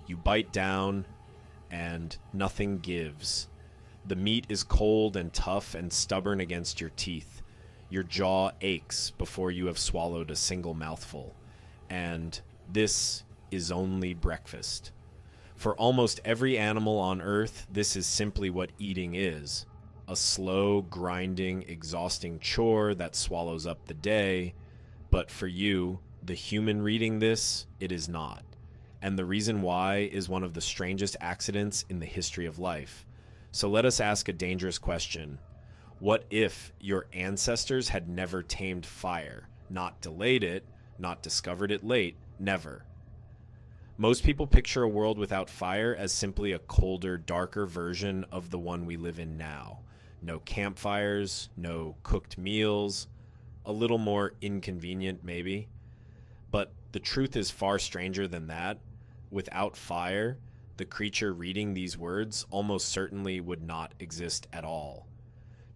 You bite down, and nothing gives. The meat is cold and tough and stubborn against your teeth. Your jaw aches before you have swallowed a single mouthful. And this is only breakfast. For almost every animal on Earth, this is simply what eating is. A slow, grinding, exhausting chore that swallows up the day. But for you, the human reading this, it is not. And the reason why is one of the strangest accidents in the history of life. So let us ask a dangerous question. What if your ancestors had never tamed fire, not delayed it, not discovered it late, never? Most people picture a world without fire as simply a colder, darker version of the one we live in now. No campfires, no cooked meals, a little more inconvenient maybe. But the truth is far stranger than that. Without fire, the creature reading these words almost certainly would not exist at all.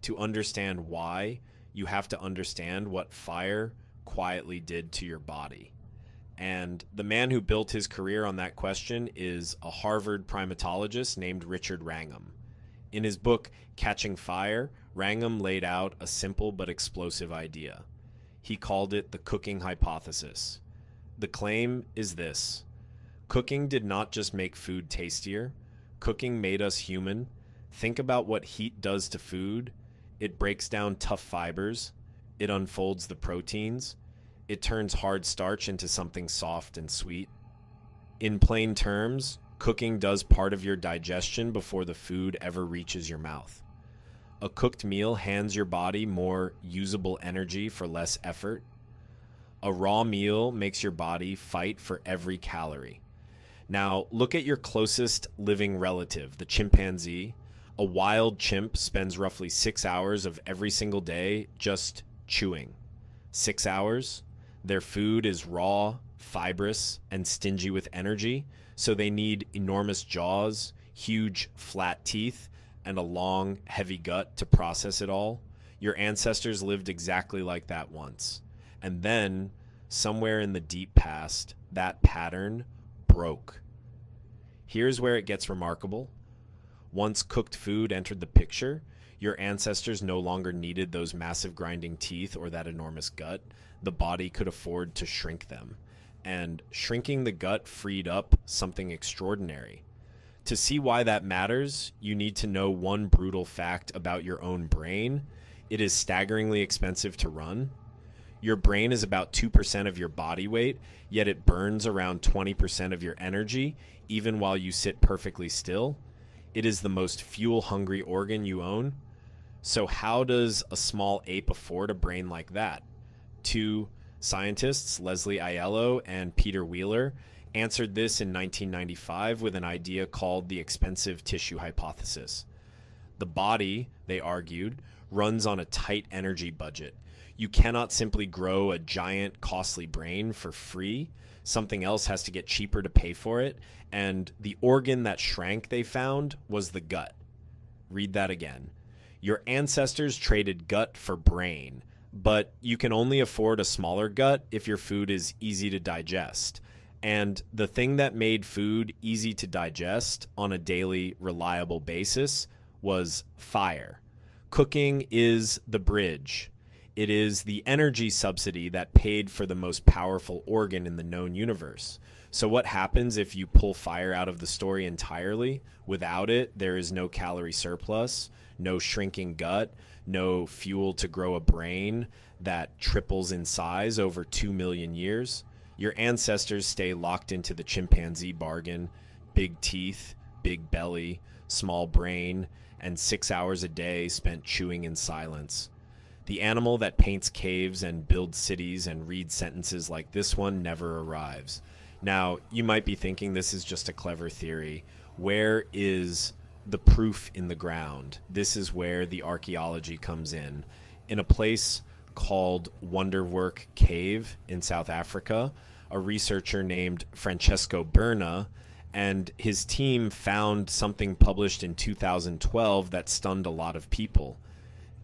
To understand why, you have to understand what fire quietly did to your body. And the man who built his career on that question is a Harvard primatologist named Richard Wrangham. In his book, Catching Fire, Wrangham laid out a simple but explosive idea. He called it the cooking hypothesis. The claim is this: cooking did not just make food tastier. Cooking made us human. Think about what heat does to food. It breaks down tough fibers. It unfolds the proteins. It turns hard starch into something soft and sweet. In plain terms, cooking does part of your digestion before the food ever reaches your mouth. A cooked meal hands your body more usable energy for less effort. A raw meal makes your body fight for every calorie. Now, look at your closest living relative, the chimpanzee. A wild chimp spends roughly 6 hours of every single day just chewing. 6 hours? Their food is raw, fibrous, and stingy with energy, so they need enormous jaws, huge flat teeth, and a long, heavy gut to process it all. Your ancestors lived exactly like that once. And then, somewhere in the deep past, that pattern broke. Here's where it gets remarkable. Once cooked food entered the picture, your ancestors no longer needed those massive grinding teeth or that enormous gut. The body could afford to shrink them. And shrinking the gut freed up something extraordinary. To see why that matters, you need to know one brutal fact about your own brain. It is staggeringly expensive to run. Your brain is about 2% of your body weight, yet it burns around 20% of your energy, even while you sit perfectly still. It is the most fuel-hungry organ you own. So how does a small ape afford a brain like that? Two scientists, Leslie Aiello and Peter Wheeler, answered this in 1995 with an idea called the expensive tissue hypothesis. The body, they argued, runs on a tight energy budget. You cannot simply grow a giant, costly brain for free. Something else has to get cheaper to pay for it. And the organ that shrank, they found, was the gut. Read that again. Your ancestors traded gut for brain, but you can only afford a smaller gut if your food is easy to digest. And the thing that made food easy to digest on a daily, reliable basis was fire. Cooking is the bridge. It is the energy subsidy that paid for the most powerful organ in the known universe. So what happens if you pull fire out of the story entirely? Without it, there is no calorie surplus, no shrinking gut, no fuel to grow a brain that triples in size over 2 million years. Your ancestors stay locked into the chimpanzee bargain: big teeth, big belly, small brain, and 6 hours a day spent chewing in silence. The animal that paints caves and builds cities and reads sentences like this one never arrives. Now, you might be thinking this is just a clever theory. Where is the proof in the ground? This is where the archaeology comes in. In a place called Wonderwerk Cave in South Africa, a researcher named Francesco Berna and his team found something published in 2012 that stunned a lot of people.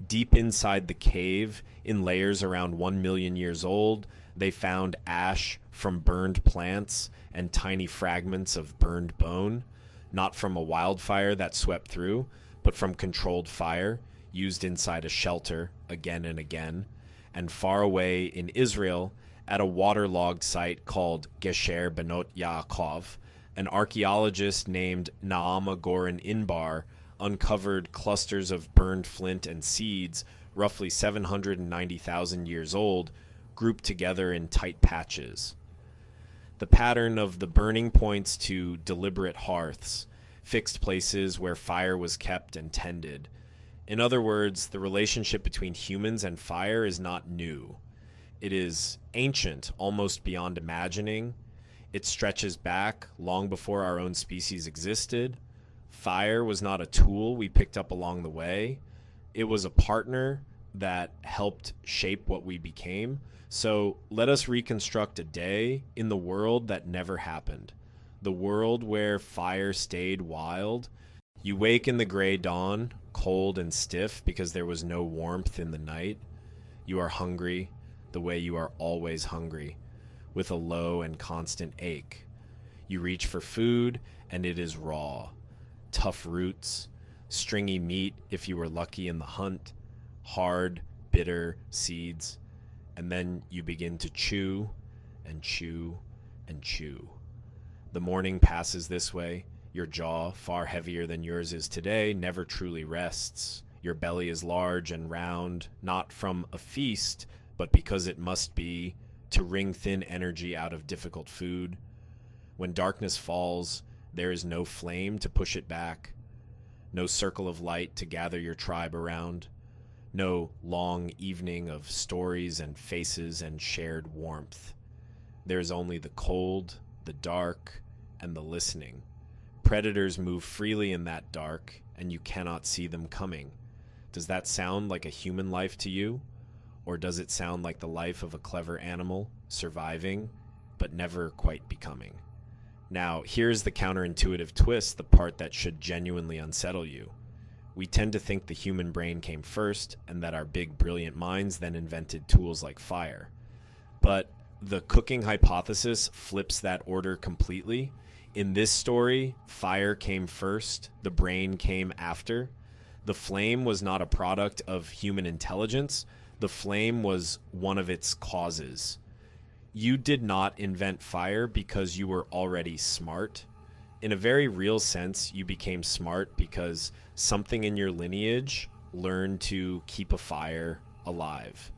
Deep inside the cave, in layers around 1 million years old, they found ash from burned plants and tiny fragments of burned bone, not from a wildfire that swept through, but from controlled fire used inside a shelter again and again, and far away in Israel at a waterlogged site called Gesher Benot Yaakov, an archaeologist named Naama Goren Inbar uncovered clusters of burned flint and seeds roughly 790,000 years old, grouped together in tight patches. The pattern of the burning points to deliberate hearths, fixed places where fire was kept and tended. In other words, the relationship between humans and fire is not new. It is ancient, almost beyond imagining. It stretches back long before our own species existed. Fire was not a tool we picked up along the way. It was a partner that helped shape what we became. So let us reconstruct a day in the world that never happened. The world where fire stayed wild. You wake in the gray dawn, cold and stiff because there was no warmth in the night. You are hungry, the way you are always hungry, with a low and constant ache. You reach for food, and it is raw. Tough roots, stringy meat if you were lucky in the hunt, hard, bitter seeds, and then you begin to chew and chew and chew. The morning passes this way. Your jaw, far heavier than yours is today, never truly rests. Your belly is large and round, not from a feast, but because it must be, to wring thin energy out of difficult food. When darkness falls, there is no flame to push it back, no circle of light to gather your tribe around, no long evening of stories and faces and shared warmth. There is only the cold, the dark, and the listening. Predators move freely in that dark, and you cannot see them coming. Does that sound like a human life to you? Or does it sound like the life of a clever animal, surviving, but never quite becoming? Now, here's the counterintuitive twist, the part that should genuinely unsettle you. We tend to think the human brain came first, and that our big, brilliant minds then invented tools like fire. But the cooking hypothesis flips that order completely. In this story, fire came first, the brain came after. The flame was not a product of human intelligence. The flame was one of its causes. You did not invent fire because you were already smart. In a very real sense, you became smart because something in your lineage learned to keep a fire alive.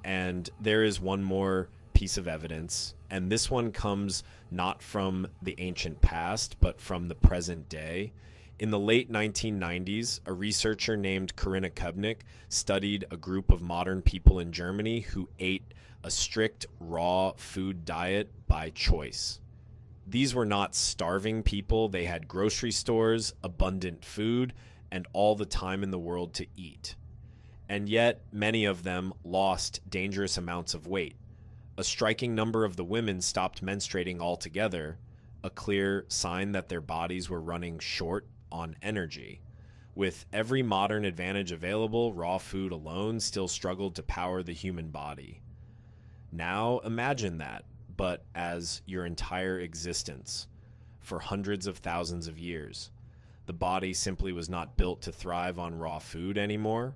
And there is one more piece of evidence, and this one comes not from the ancient past, but from the present day. In the late 1990s, a researcher named Corinna Kubnik studied a group of modern people in Germany who ate a strict raw food diet by choice. These were not starving people. They had grocery stores, abundant food, and all the time in the world to eat. And yet, many of them lost dangerous amounts of weight. A striking number of the women stopped menstruating altogether, a clear sign that their bodies were running short on energy. With every modern advantage available, raw food alone still struggled to power the human body. Now imagine that, but as your entire existence, for hundreds of thousands of years. The body simply was not built to thrive on raw food anymore.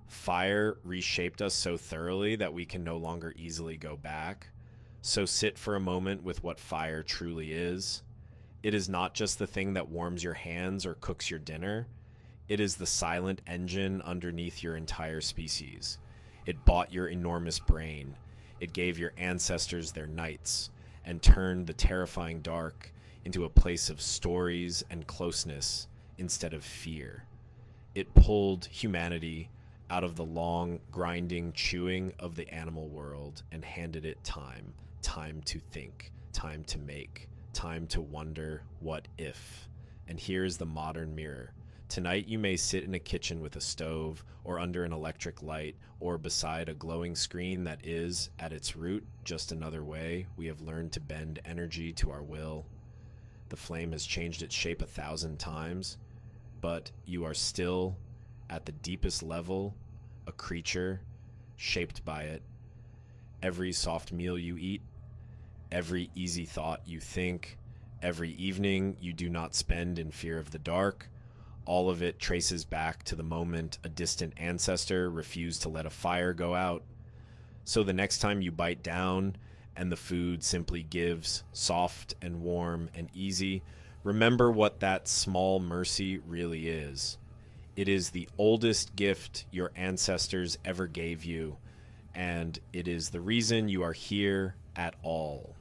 Fire reshaped us so thoroughly that we can no longer easily go back. So sit for a moment with what fire truly is. It is not just the thing that warms your hands or cooks your dinner. It is the silent engine underneath your entire species. It bought your enormous brain. It gave your ancestors their nights and turned the terrifying dark into a place of stories and closeness instead of fear. It pulled humanity out of the long, grinding chewing of the animal world and handed it time to think, time to make, time to wonder what if. And here's the modern mirror. Tonight you may sit in a kitchen with a stove, or under an electric light, or beside a glowing screen that is, at its root, just another way we have learned to bend energy to our will. The flame has changed its shape 1,000 times, but you are still, at the deepest level, a creature shaped by it. Every soft meal you eat, every easy thought you think, every evening you do not spend in fear of the dark, all of it traces back to the moment a distant ancestor refused to let a fire go out. So the next time you bite down and the food simply gives, soft and warm and easy, remember what that small mercy really is. It is the oldest gift your ancestors ever gave you, and it is the reason you are here at all.